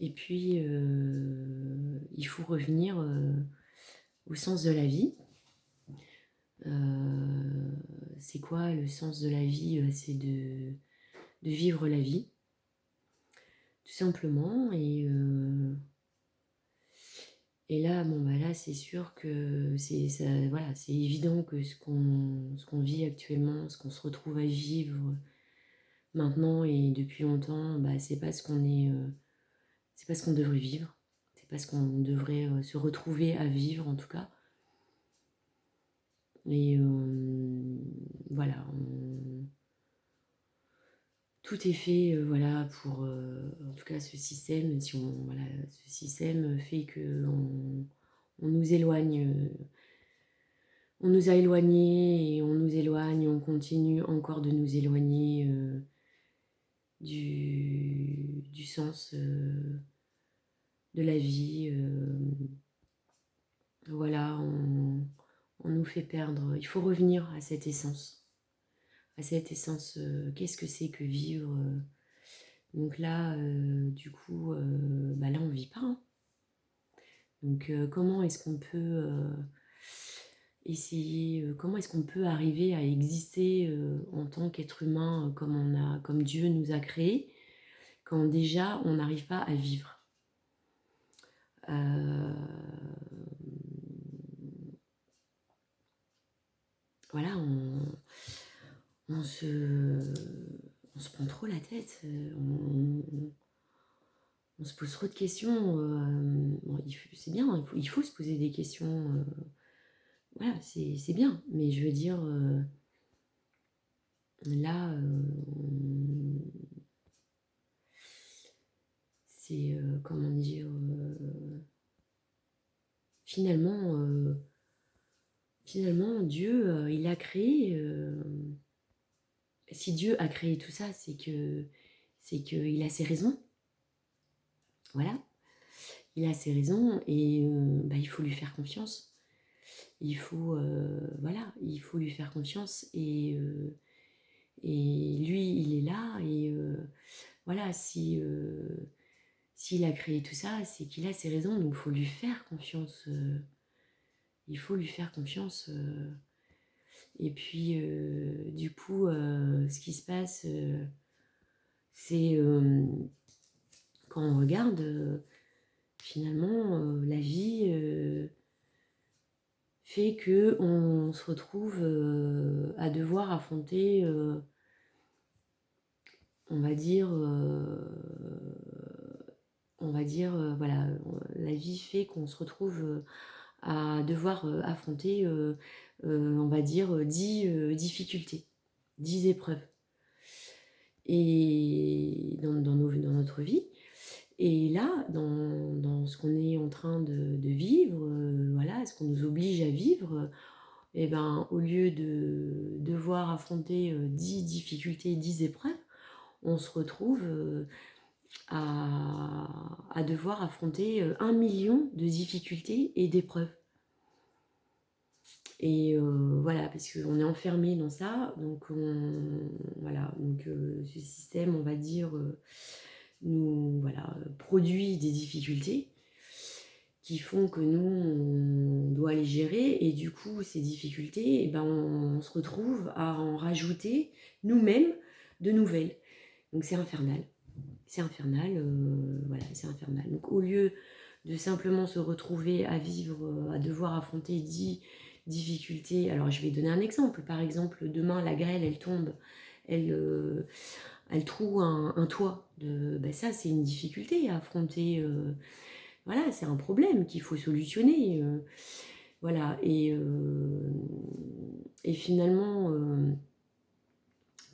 Et puis, il faut revenir au sens de la vie. C'est quoi le sens de la vie? C'est de vivre la vie, tout simplement. Et là, bon, bah là, c'est sûr que voilà, c'est évident que ce qu'on vit actuellement, ce qu'on se retrouve à vivre maintenant et depuis longtemps, bah, c'est pas ce c'est pas ce qu'on devrait vivre. C'est pas ce qu'on devrait se retrouver à vivre, en tout cas. Et voilà, tout est fait, voilà, pour, en tout cas, ce système. Voilà, ce système fait que on nous éloigne. On nous a éloignés et on nous éloigne, on continue encore de nous éloigner du sens de la vie. Voilà, on nous fait perdre. Il faut revenir à cette essence. À cette essence, qu'est-ce que c'est que vivre Donc là, du coup, bah là, on ne vit pas. Hein. Donc comment est-ce qu'on peut essayer, comment est-ce qu'on peut arriver à exister en tant qu'être humain comme Dieu nous a créés, quand déjà on n'arrive pas à vivre. Voilà, on se prend trop la tête, on se pose trop de questions. Bon, c'est bien, il faut se poser des questions. Voilà, c'est bien, mais je veux dire, là, c'est, comment dire, finalement, Dieu, il a créé. Si Dieu a créé tout ça, c'est qu'il a ses raisons. Voilà, il a ses raisons et bah, il faut lui faire confiance. Voilà, il faut lui faire confiance et lui, il est là et voilà, s'il a créé tout ça, c'est qu'il a ses raisons, donc il faut lui faire confiance. Il faut lui faire confiance. Et puis, du coup, ce qui se passe, c'est quand on regarde, finalement, la vie fait que on se retrouve à devoir affronter, on va dire, voilà, la vie fait qu'on se retrouve à devoir affronter, on va dire, 10 difficultés, 10 épreuves et dans notre vie. Et là, dans ce qu'on est en train de vivre, voilà, ce qu'on nous oblige à vivre, et ben, au lieu de devoir affronter 10 difficultés, 10 épreuves, on se retrouve à devoir affronter 1 million de difficultés et d'épreuves. Et voilà, parce qu'on est enfermé dans ça, donc voilà, donc ce système, on va dire, nous voilà, produit des difficultés qui font que nous, on doit les gérer, et du coup, ces difficultés, eh ben, on se retrouve à en rajouter nous-mêmes de nouvelles. Donc c'est infernal. C'est infernal, voilà, c'est infernal. Donc au lieu de simplement se retrouver à vivre, à devoir affronter 10 difficultés, alors je vais donner un exemple. Par exemple, demain, la grêle, elle tombe, elle trouve un toit. Ben ça, c'est une difficulté à affronter. Voilà, c'est un problème qu'il faut solutionner. Voilà, et finalement,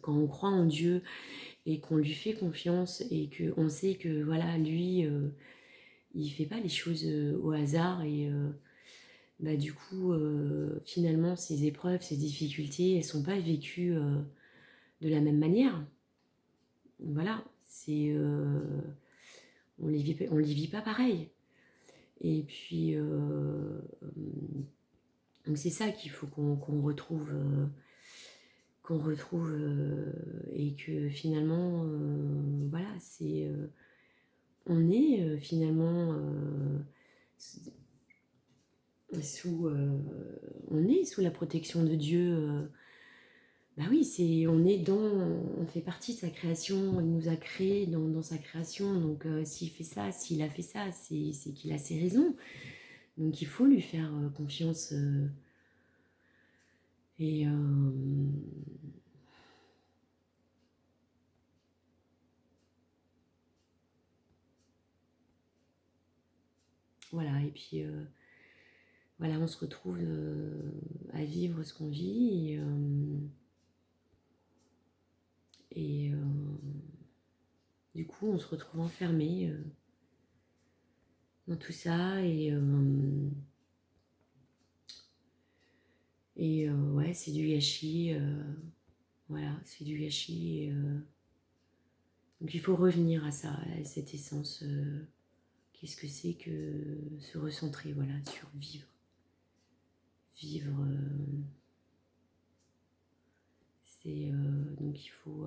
quand on croit en Dieu et qu'on lui fait confiance et qu'on sait que voilà, lui, il fait pas les choses au hasard et bah, du coup, finalement, ces épreuves, ces difficultés, elles sont pas vécues de la même manière. Voilà, on les vit pas pareil. Et puis, donc c'est ça qu'il faut qu'on retrouve, et que finalement, voilà, on est finalement on est sous la protection de Dieu. Bah oui, on fait partie de sa création, il nous a créés dans sa création, donc s'il fait ça, s'il a fait ça, c'est qu'il a ses raisons. Donc il faut lui faire confiance. Et voilà, et puis voilà, on se retrouve à vivre ce qu'on vit. Et du coup, on se retrouve enfermé dans tout ça. Et ouais, c'est du gâchis. Voilà, c'est du gâchis. Donc il faut revenir à ça, à cette essence. Qu'est-ce que c'est que se recentrer, voilà, sur vivre. Vivre, c'est... donc il faut...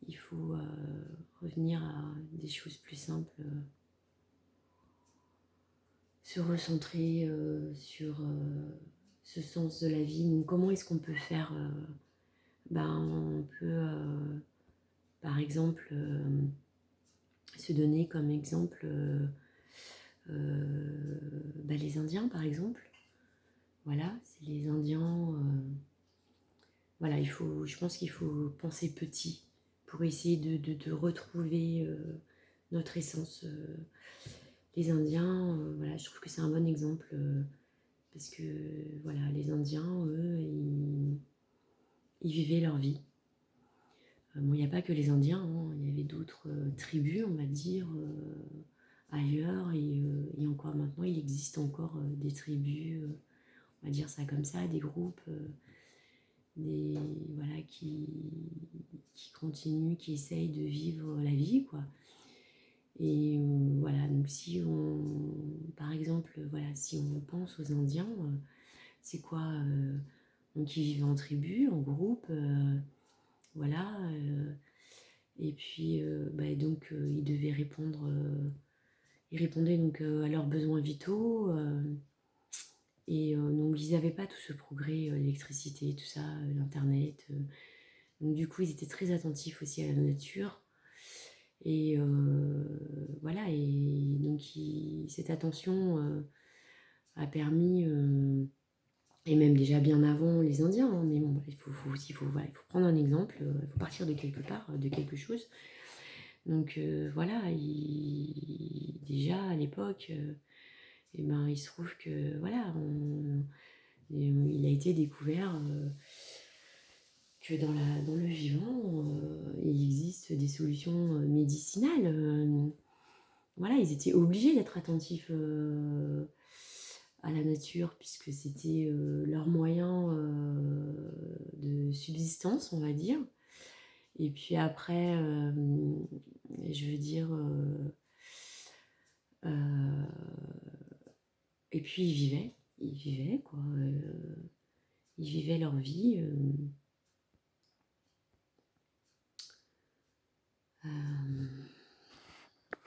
il faut revenir à des choses plus simples. Se recentrer sur ce sens de la vie. Donc, comment est-ce qu'on peut faire on peut, par exemple, se donner comme exemple les Indiens, par exemple. Voilà, c'est les Indiens. Voilà, je pense qu'il faut penser petit pour essayer de retrouver notre essence. Les Indiens, voilà, je trouve que c'est un bon exemple parce que voilà, les Indiens, eux, ils vivaient leur vie. Bon, il n'y a pas que les Indiens, hein, il y avait d'autres tribus, on va dire, ailleurs, et encore maintenant, il existe encore des tribus, on va dire ça comme ça, des groupes, voilà, qui continuent, qui essayent de vivre la vie, quoi. Et voilà, donc par exemple, voilà, si on pense aux Indiens, c'est quoi donc ils vivaient en tribu, en groupe, voilà, et puis donc ils devaient répondre, ils répondaient donc à leurs besoins vitaux, et donc ils n'avaient pas tout ce progrès, l'électricité, tout ça, l'internet, donc du coup ils étaient très attentifs aussi à la nature. Et voilà, et donc cette attention a permis, et même déjà bien avant les Indiens, hein, mais bon, il faut prendre un exemple, il faut partir de quelque part, de quelque chose. Donc voilà, déjà à l'époque, il se trouve que voilà, il a été découvert que dans le vivant, il existe des solutions médicinales. Voilà, ils étaient obligés d'être attentifs à la nature puisque c'était leur moyen de subsistance, on va dire. Et puis après, je veux dire, et puis ils vivaient quoi, ils vivaient leur vie.